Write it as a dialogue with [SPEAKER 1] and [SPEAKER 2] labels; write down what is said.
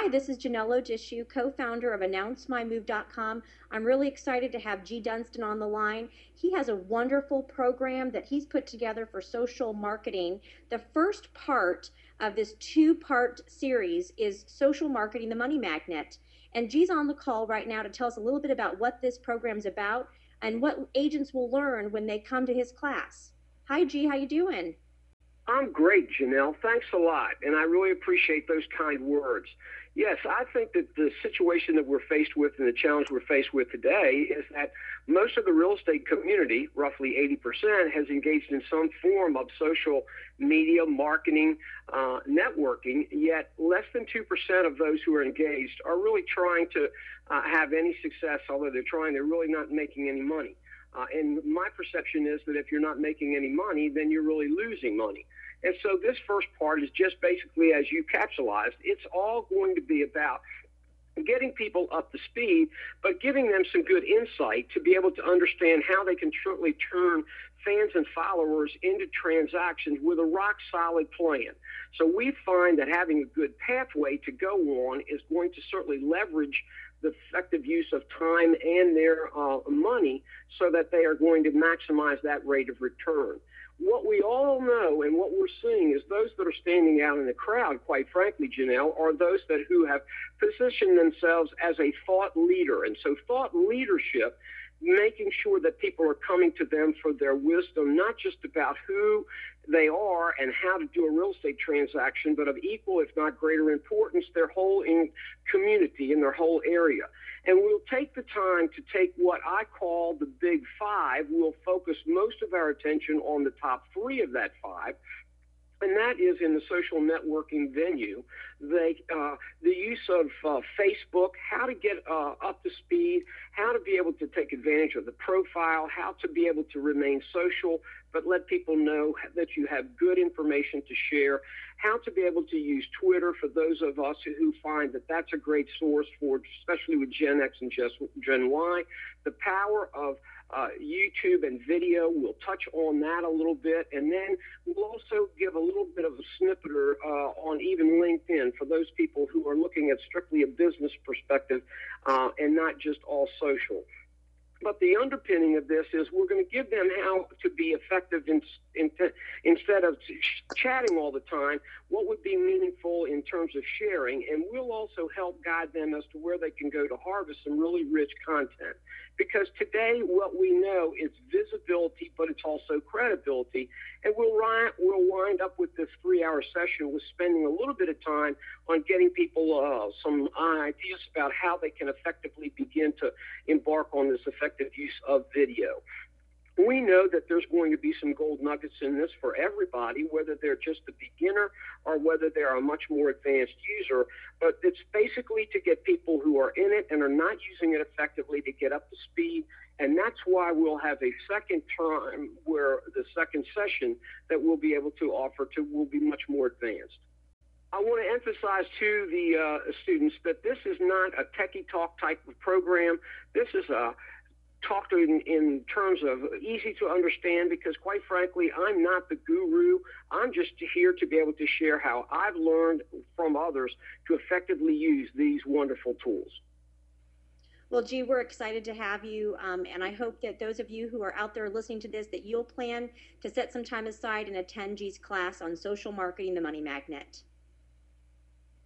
[SPEAKER 1] Hi, this is Janelle Odishoo, co-founder of AnnounceMyMove.com. I'm really excited to have G. Dunsten on the line. He has a wonderful program that he's put together for social marketing. The first part of this two-part series is Social Marketing, the Money Magnet. And G's on the call right now to tell us a little bit about what this program's about and what agents will learn when they come to his class. Hi, G, how you doing?
[SPEAKER 2] I'm great, Janelle. Thanks a lot, and I really appreciate those kind words. Yes, I think that the situation that we're faced with and the challenge we're faced with today is that most of the real estate community, roughly 80%, has engaged in some form of social media marketing, networking, yet less than 2% of those who are engaged are really trying to have any success, although they're trying, they're really not making any money. And my perception is that if you're not making any money, then you're really losing money. And so this first part is just basically, as you capsulized, it's all going to be about getting people up to speed, but giving them some good insight to be able to understand how they can certainly turn fans and followers into transactions with a rock solid plan. So we find that having a good pathway to go on is going to certainly leverage the effective use of time and their money so that they are going to maximize that rate of return. What we all know and what we're seeing is those that are standing out in the crowd, quite frankly, Janelle, are those who have positioned themselves as a thought leader. And so thought leadership, making sure that people are coming to them for their wisdom, not just about who they are and how to do a real estate transaction, but of equal, if not greater importance, their whole community in their whole area. And we'll take the time to take what I call the big five. We'll focus most of our attention on the top three of that five, and that is in the social networking venue. The use of Facebook, how to get up to speed, how to be able to take advantage of the profile, how to be able to remain social, but let people know that you have good information to share, how to be able to use Twitter for those of us who find that that's a great source for, especially with Gen X and Gen Y, the power of YouTube and video. We'll touch on that a little bit, and then we'll also give a little bit of a snippeter on even LinkedIn for those people who are looking at strictly a business perspective and not just all social. But the underpinning of this is we're going to give them how to be effective instead of chatting all the time, what would be meaningful in terms of sharing. And we'll also help guide them as to where they can go to harvest some really rich content. Because today what we know is visibility, but it's also credibility. And we'll wind up with this 3-hour session with spending a little bit of time on getting people some ideas about how they can effectively begin to embark on this effective use of video. We know that there's going to be some gold nuggets in this for everybody, whether they're just a beginner or whether they're a much more advanced user. But it's basically to get people who are in it and are not using it effectively to get up to speed. And that's why we'll have a second time where the second session that we'll be able to offer will be much more advanced. I want to emphasize to the students that this is not a techie talk type of program. This is a talk to in terms of easy to understand, because quite frankly, I'm not the guru. I'm just here to be able to share how I've learned from others to effectively use these wonderful tools.
[SPEAKER 1] Well, G, we're excited to have you, and I hope that those of you who are out there listening to this, that you'll plan to set some time aside and attend G's class on social marketing, the money magnet.